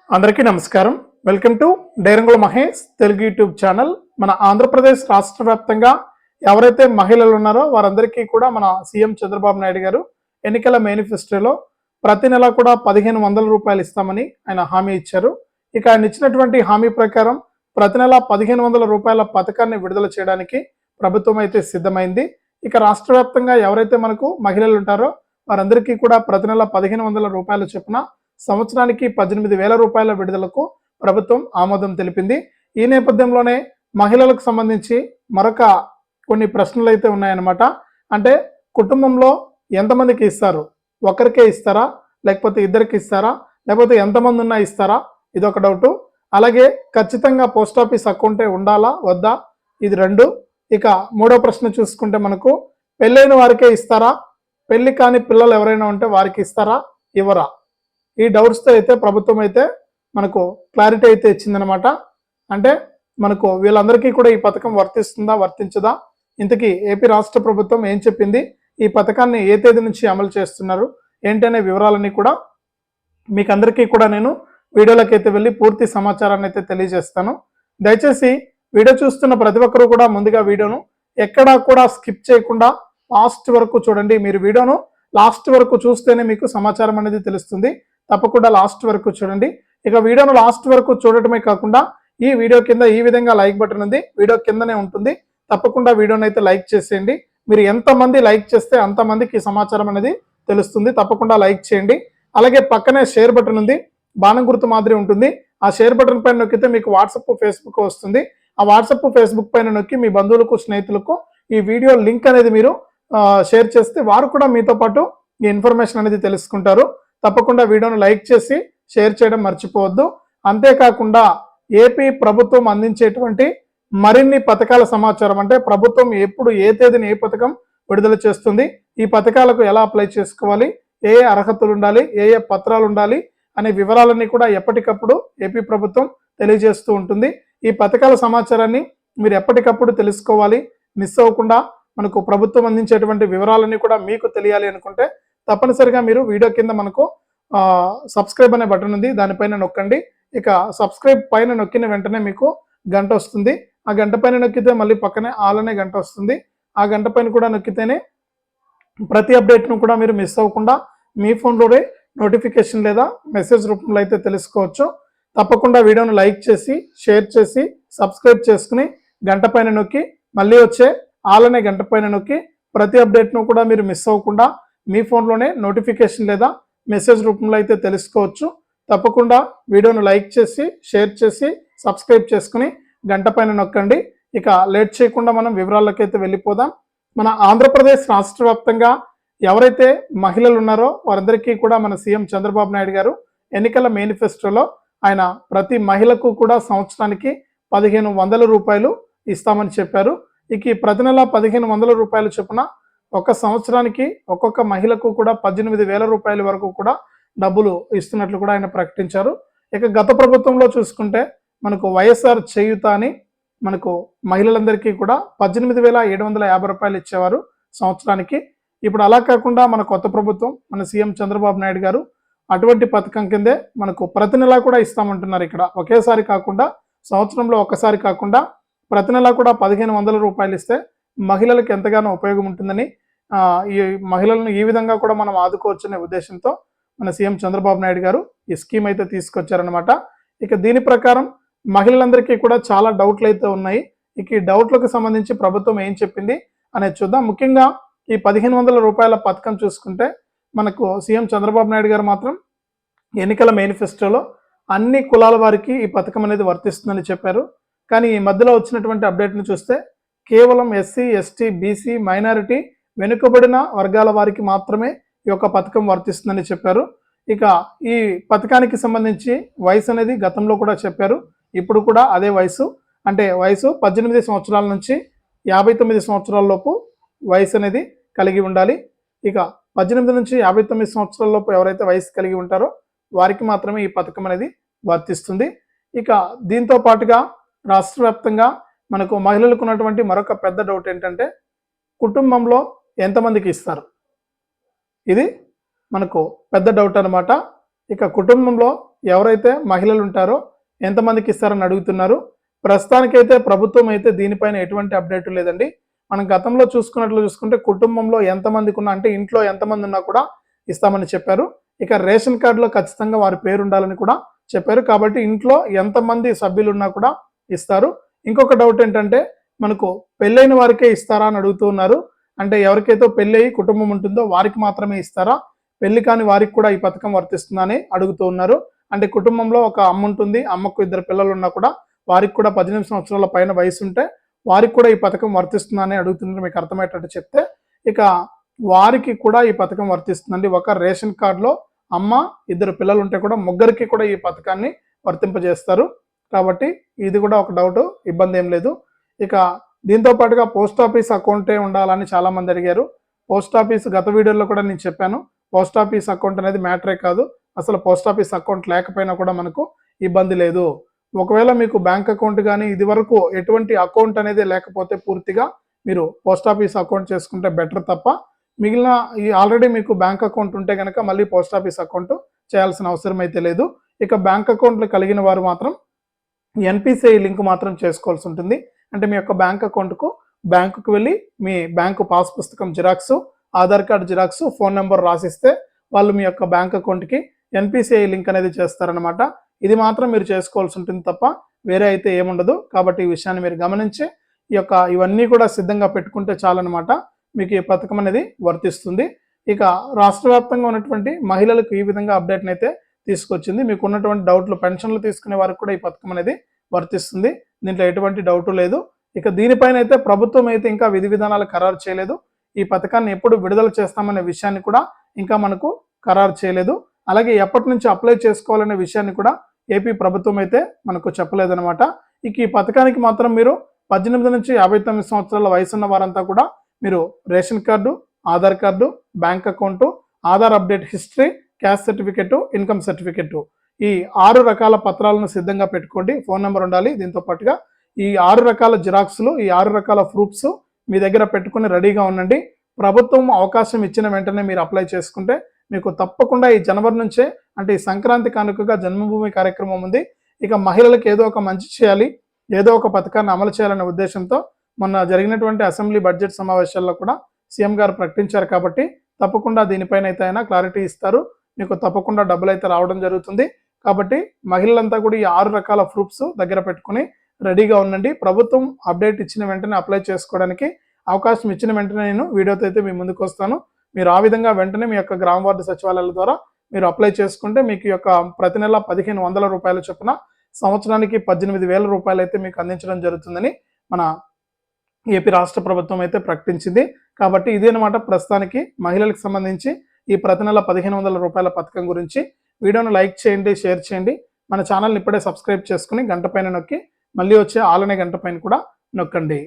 అందరికీ నమస్కారం. Welcome to Dairangula Mahesh Telugu YouTube channel. మన ఆంధ్రప్రదేశ్ రాష్ట్ర వ్యాప్తంగా ఎవరైతే మహిళలు ఉన్నారో వారందరికీ కూడా మన సీఎం చంద్రబాబు నాయుడు గారు ఎన్నికల మేనిఫెస్టోలో ప్రతి నెల కూడా 1500 రూపాయలు ఇస్తామని ఆయన హామీ ఇచ్చారు. ఇక ఆయన ఇచ్చినటువంటి హామీ ప్రకారం ప్రతి నెల 1500 రూపాయల పథకాన్ని విడుదల చేయడానికి ప్రభుత్వం అయితే సిద్ధమైంది. ఇక రాష్ట్ర వ్యాప్తంగా ఎవరైతే మనకు మహిళలు ఉంటారో వారందరికీ కూడా ప్రతి నెల 1500 రూపాయలు చొప్పున సంవత్సరానికి 18,000 రూపాయల విడుదలకు ప్రభుత్వం ఆమోదం తెలిపింది. ఈ నేపథ్యంలోనే మహిళలకు సంబంధించి మరొక కొన్ని ప్రశ్నలు అయితే ఉన్నాయన్నమాట. అంటే కుటుంబంలో ఎంతమందికి ఇస్తారు? ఒకరికే ఇస్తారా, లేకపోతే ఇద్దరికి ఇస్తారా, లేకపోతే ఎంతమంది ఉన్నా ఇస్తారా? ఇదొక డౌటు. అలాగే ఖచ్చితంగా పోస్ట్ ఆఫీస్ అకౌంటే ఉండాలా వద్దా? ఇది 2. ఇక మూడో ప్రశ్న చూసుకుంటే మనకు పెళ్ళైన వారికే ఇస్తారా, పెళ్లి కాని పిల్లలు ఎవరైనా ఉంటే వారికి ఇస్తారా, ఇవ్వరా? ఈ డౌట్స్తో అయితే ప్రభుత్వం అయితే మనకు క్లారిటీ అయితే ఇచ్చిందనమాట. అంటే మనకు వీళ్ళందరికీ కూడా ఈ పథకం వర్తిస్తుందా వర్తించదా, ఇంతకీ ఏపీ రాష్ట్ర ప్రభుత్వం ఏం చెప్పింది, ఈ పథకాన్ని ఏ తేదీ నుంచి అమలు చేస్తున్నారు ఏంటనే వివరాలన్నీ కూడా మీకు అందరికీ కూడా నేను వీడియోలోకి అయితే వెళ్ళి పూర్తి సమాచారాన్ని అయితే తెలియజేస్తాను. దయచేసి వీడియో చూస్తున్న ప్రతి ఒక్కరూ కూడా ముందుగా వీడియోను ఎక్కడా కూడా స్కిప్ చేయకుండా లాస్ట్ వరకు చూడండి. మీరు వీడియోను లాస్ట్ వరకు చూస్తేనే మీకు సమాచారం అనేది తెలుస్తుంది. తప్పకుండా లాస్ట్ వరకు చూడండి. ఇక వీడియోను లాస్ట్ వరకు చూడటమే కాకుండా ఈ వీడియో కింద ఈ విధంగా లైక్ బటన్ ఉంది, వీడియో కిందనే ఉంటుంది. తప్పకుండా వీడియోని అయితే లైక్ చేసేయండి. మీరు ఎంతమంది లైక్ చేస్తే అంతమందికి సమాచారం అనేది తెలుస్తుంది. తప్పకుండా లైక్ చేయండి. అలాగే పక్కనే షేర్ బటన్ ఉంది, బాణం గుర్తు మాదిరి ఉంటుంది. ఆ షేర్ బటన్ పైన నొక్కితే మీకు వాట్సాప్ ఫేస్బుక్ వస్తుంది. ఆ వాట్సాప్ ఫేస్బుక్ పైన నొక్కి మీ బంధువులకు స్నేహితులకు ఈ వీడియో లింక్ అనేది మీరు షేర్ చేస్తే వారు కూడా మీతో పాటు ఈ ఇన్ఫర్మేషన్ అనేది తెలుసుకుంటారు. తప్పకుండా వీడియోను లైక్ చేసి షేర్ చేయడం మర్చిపోవద్దు. అంతేకాకుండా ఏపీ ప్రభుత్వం అందించేటువంటి మరిన్ని పథకాల సమాచారం, అంటే ప్రభుత్వం ఎప్పుడు ఏ తేదీని ఏ పథకం విడుదల చేస్తుంది, ఈ పథకాలకు ఎలా అప్లై చేసుకోవాలి, ఏ అర్హతలు ఉండాలి, ఏ పత్రాలు ఉండాలి అనే వివరాలన్నీ కూడా ఎప్పటికప్పుడు ఏపీ ప్రభుత్వం తెలియజేస్తూ ఉంటుంది. ఈ పథకాల సమాచారాన్ని మీరు ఎప్పటికప్పుడు తెలుసుకోవాలి. మిస్ అవ్వకుండా మనకు ప్రభుత్వం అందించేటువంటి వివరాలన్నీ కూడా మీకు తెలియాలి అనుకుంటే తప్పనిసరిగా మీరు వీడియో కింద మనకు సబ్స్క్రైబ్ అనే బటన్ ఉంది, దానిపైన నొక్కండి. ఇక సబ్స్క్రైబ్ పైన నొక్కిన వెంటనే మీకు గంట వస్తుంది. ఆ గంట పైన నొక్కితే మళ్ళీ పక్కనే ఆల్ అనే గంట వస్తుంది. ఆ గంట పైన కూడా నొక్కితేనే ప్రతి అప్డేట్ను కూడా మీరు మిస్ అవ్వకుండా మీ ఫోన్లోనే నోటిఫికేషన్ లేదా మెసేజ్ రూపంలో అయితే తెలుసుకోవచ్చు. తప్పకుండా వీడియోను లైక్ చేసి షేర్ చేసి సబ్స్క్రైబ్ చేసుకుని గంట పైన నొక్కి మళ్ళీ వచ్చే ఆల్ అనే గంట పైన నొక్కి ప్రతి అప్డేట్ను కూడా మీరు మిస్ అవ్వకుండా మీ ఫోన్లోనే నోటిఫికేషన్ లేదా మెసేజ్ రూపంలో అయితే తెలుసుకోవచ్చు. తప్పకుండా వీడియోను లైక్ చేసి షేర్ చేసి సబ్స్క్రైబ్ చేసుకుని గంట పైన నొక్కండి. ఇక లేట్ చేయకుండా మనం వివరాలకైతే వెళ్ళిపోదాం. మన ఆంధ్రప్రదేశ్ రాష్ట్ర వ్యాప్తంగా ఎవరైతే మహిళలు ఉన్నారో వారందరికీ కూడా మన సీఎం చంద్రబాబు నాయుడు గారు ఎన్నికల మేనిఫెస్టోలో ఆయన ప్రతి మహిళకు కూడా సంవత్సరానికి 1500 రూపాయలు ఇస్తామని చెప్పారు. ఇక ప్రతి నెల 1500 రూపాయలు చొప్పున ఒక సంవత్సరానికి ఒక్కొక్క మహిళకు కూడా 18,000 రూపాయల వరకు కూడా డబ్బులు ఇస్తున్నట్లు కూడా ఆయన ప్రకటించారు. ఇక గత ప్రభుత్వంలో చూసుకుంటే మనకు వైఎస్ఆర్ చేయూత అని మనకు మహిళలందరికీ కూడా 18,750 రూపాయలు ఇచ్చేవారు సంవత్సరానికి. ఇప్పుడు అలా కాకుండా మన కొత్త ప్రభుత్వం మన సీఎం చంద్రబాబు నాయుడు గారు అటువంటి పథకం కిందే మనకు ప్రతి నెల కూడా ఇస్తామంటున్నారు. ఇక్కడ ఒకేసారి కాకుండా సంవత్సరంలో ఒకసారి కాకుండా ప్రతి నెల కూడా 1500 రూపాయలు ఇస్తే మహిళలకు ఎంతగానో ఉపయోగం ఉంటుందని, ఈ మహిళలను ఈ విధంగా కూడా మనం ఆదుకోవచ్చనే ఉద్దేశంతో మన సీఎం చంద్రబాబు నాయుడు గారు ఈ స్కీమ్ అయితే తీసుకొచ్చారనమాట. ఇక దీని ప్రకారం మహిళలందరికీ కూడా చాలా డౌట్లు అయితే ఉన్నాయి. ఇక ఈ డౌట్లకు సంబంధించి ప్రభుత్వం ఏం చెప్పింది అనేది చూద్దాం. ముఖ్యంగా ఈ 1500 రూపాయల పథకం చూసుకుంటే మనకు సీఎం చంద్రబాబు నాయుడు గారు మాత్రం ఎన్నికల మేనిఫెస్టోలో అన్ని కులాల వారికి ఈ పథకం అనేది వర్తిస్తుందని చెప్పారు. కానీ ఈ మధ్యలో వచ్చినటువంటి అప్డేట్ని చూస్తే కేవలం ఎస్సీ, ఎస్టీ, బీసీ, మైనారిటీ, వెనుకబడిన వర్గాల వారికి మాత్రమే ఈ యొక్క పథకం వర్తిస్తుందని చెప్పారు. ఇక ఈ పథకానికి సంబంధించి వయసు అనేది గతంలో కూడా చెప్పారు, ఇప్పుడు కూడా అదే వయసు. అంటే వయసు 18 సంవత్సరాల నుంచి 59 సంవత్సరాల లోపు వయసు అనేది కలిగి ఉండాలి. ఇక 18 నుంచి 59 సంవత్సరాల లోపు ఎవరైతే వయసు కలిగి ఉంటారో వారికి మాత్రమే ఈ పథకం అనేది వర్తిస్తుంది. ఇక దీంతో పాటుగా రాష్ట్ర వ్యాప్తంగా మనకు మహిళలకు ఉన్నటువంటి మరొక పెద్ద డౌట్ ఏంటంటే కుటుంబంలో ఎంతమందికి ఇస్తారు, ఇది మనకు పెద్ద డౌట్ అనమాట. ఇక కుటుంబంలో ఎవరైతే మహిళలు ఉంటారో ఎంతమందికి ఇస్తారని అడుగుతున్నారు. ప్రస్తుతానికైతే ప్రభుత్వం అయితే దీనిపైన ఎటువంటి అప్డేట్ లేదండి. మనం గతంలో చూసుకుంటే కుటుంబంలో ఎంతమందికి ఉన్నా, అంటే ఇంట్లో ఎంతమంది ఉన్నా కూడా ఇస్తామని చెప్పారు. ఇక రేషన్ కార్డులో ఖచ్చితంగా వారి పేరు ఉండాలని కూడా చెప్పారు. కాబట్టి ఇంట్లో ఎంతమంది సభ్యులు ఉన్నా కూడా ఇస్తారు. ఇంకొక డౌట్ ఏంటంటే, మనకు పెళ్ళైన వారికే ఇస్తారా అని అడుగుతూ ఉన్నారు. అంటే ఎవరికైతే పెళ్ళి అయ్యి కుటుంబం ఉంటుందో వారికి మాత్రమే ఇస్తారా, పెళ్లి కాని వారికి కూడా ఈ పథకం వర్తిస్తుందని అడుగుతూ ఉన్నారు. అంటే కుటుంబంలో ఒక అమ్మ ఉంటుంది, అమ్మకు 2 పిల్లలు ఉన్నా కూడా వారికి కూడా 18 సంవత్సరాల పైన వయసు ఉంటే వారికి కూడా ఈ పథకం వర్తిస్తుందని అడుగుతున్నారు. మీకు అర్థమయ్యేటట్టు చెప్తే, ఇక వారికి కూడా ఈ పథకం వర్తిస్తుందండి. ఒక రేషన్ కార్డులో అమ్మ 2 పిల్లలు ఉంటే కూడా ముగ్గురికి కూడా ఈ పథకాన్ని వర్తింపజేస్తారు. కాబట్టి ఇది కూడా ఒక డౌట్, ఇబ్బంది ఏం లేదు. ఇక దీంతో పాటుగా పోస్ట్ ఆఫీస్ అకౌంటే ఉండాలని చాలా మంది అడిగారు. పోస్ట్ ఆఫీస్ గత వీడియోలో కూడా నేను చెప్పాను, పోస్ట్ ఆఫీస్ అకౌంట్ అనేది మ్యాటరే కాదు. అసలు పోస్ట్ ఆఫీస్ అకౌంట్ లేకపోయినా కూడా మనకు ఇబ్బంది లేదు. ఒకవేళ మీకు బ్యాంక్ అకౌంట్ కానీ ఇది వరకు ఎటువంటి అకౌంట్ అనేది లేకపోతే పూర్తిగా మీరు పోస్ట్ ఆఫీస్ అకౌంట్ చేసుకుంటే బెటర్ తప్ప, మిగిలిన ఈ ఆల్రెడీ మీకు బ్యాంక్ అకౌంట్ ఉంటే కనుక మళ్ళీ పోస్ట్ ఆఫీస్ అకౌంట్ చేయాల్సిన అవసరం అయితే లేదు. ఇక బ్యాంక్ అకౌంట్లు కలిగిన వారు మాత్రం ఎన్పిసిఐ లింక్ మాత్రం చేసుకోవాల్సి ఉంటుంది. అంటే మీ యొక్క బ్యాంక్ అకౌంట్కు బ్యాంకుకు వెళ్ళి మీ బ్యాంకు పాస్ పుస్తకం xerox, Aadhaar card xerox, phone number రాసిస్తే వాళ్ళు మీ యొక్క బ్యాంక్ అకౌంట్కి ఎన్పిసిఐ లింక్ అనేది చేస్తారనమాట. ఇది మాత్రం మీరు చేసుకోవాల్సి ఉంటుంది తప్ప వేరే అయితే ఏముండదు. కాబట్టి ఈ విషయాన్ని మీరు గమనించి ఇవన్నీ కూడా సిద్ధంగా పెట్టుకుంటే చాలన్నమాట, మీకు ఈ పథకం అనేది వర్తిస్తుంది. ఇక రాష్ట్ర వ్యాప్తంగా ఉన్నటువంటి మహిళలకు ఈ విధంగా అప్డేట్ని అయితే తీసుకొచ్చింది. మీకు ఉన్నటువంటి డౌట్లు, పెన్షన్లు తీసుకునే వారికి కూడా ఈ పథకం అనేది వర్తిస్తుంది. దీంట్లో ఎటువంటి డౌట్ లేదు. ఇక దీనిపైన అయితే ప్రభుత్వం అయితే ఇంకా విధి విధానాలు ఖరారు చేయలేదు. ఈ పథకాన్ని ఎప్పుడు విడుదల చేస్తామనే విషయాన్ని కూడా ఇంకా మనకు ఖరారు చేయలేదు. అలాగే ఎప్పటి నుంచి అప్లై చేసుకోవాలనే విషయాన్ని కూడా ఏపీ ప్రభుత్వం అయితే మనకు చెప్పలేదన్నమాట. ఇక ఈ పథకానికి మాత్రం మీరు 18 నుంచి 59 సంవత్సరాల వయసున్న వారంతా కూడా మీరు ration card, Aadhaar card, bank account, Aadhaar update history, caste certificate, income certificate, ఈ 6 రకాల పత్రాలను సిద్ధంగా పెట్టుకోండి. ఫోన్ నెంబర్ ఉండాలి. దీంతో పాటుగా ఈ 6 రకాల జిరాక్స్లు, ఈ 6 రకాల ప్రూఫ్స్ మీ దగ్గర పెట్టుకుని రెడీగా ఉండండి. ప్రభుత్వం అవకాశం ఇచ్చిన వెంటనే మీరు అప్లై చేసుకుంటే మీకు తప్పకుండా ఈ జనవరి నుంచే, అంటే ఈ సంక్రాంతి కానుకగా జన్మభూమి కార్యక్రమం ఉంది. ఇక మహిళలకు ఏదో ఒక మంచి చేయాలి, ఏదో ఒక పథకాన్ని అమలు చేయాలనే ఉద్దేశంతో మొన్న జరిగినటువంటి అసెంబ్లీ బడ్జెట్ సమావేశాల్లో కూడా సీఎం గారు ప్రకటించారు. కాబట్టి తప్పకుండా దీనిపైన అయితే ఆయన క్లారిటీ ఇస్తారు. మీకు తప్పకుండా డబ్బులు అయితే రావడం జరుగుతుంది. కాబట్టి మహిళలంతా కూడా ఈ 6 రకాల ప్రూఫ్స్ దగ్గర పెట్టుకుని రెడీగా ఉండండి. ప్రభుత్వం అప్డేట్ ఇచ్చిన వెంటనే అప్లై చేసుకోవడానికి అవకాశం ఇచ్చిన వెంటనే నేను వీడియోతో అయితే మీ ముందుకు వస్తాను. మీరు ఆ విధంగా వెంటనే మీ యొక్క గ్రామ వార్డు సచివాలయాల ద్వారా మీరు అప్లై చేసుకుంటే మీకు యొక్క ప్రతి నెల 1500 రూపాయల చొప్పున సంవత్సరానికి 18,000 రూపాయలు అయితే మీకు అందించడం జరుగుతుందని మన ఏపీ రాష్ట్ర ప్రభుత్వం అయితే ప్రకటించింది. కాబట్టి ఇదేనమాట ప్రస్తుతానికి మహిళలకు సంబంధించి ఈ ప్రతి నెల 1500 రూపాయల పథకం గురించి. వీడియోను లైక్ చేయండి, షేర్ చేయండి. మన ఛానల్ని ఇప్పుడే సబ్స్క్రైబ్ చేసుకుని గంట పైన నొక్కి మళ్ళీ వచ్చే ఆల్ అనే గంట పైన కూడా నొక్కండి.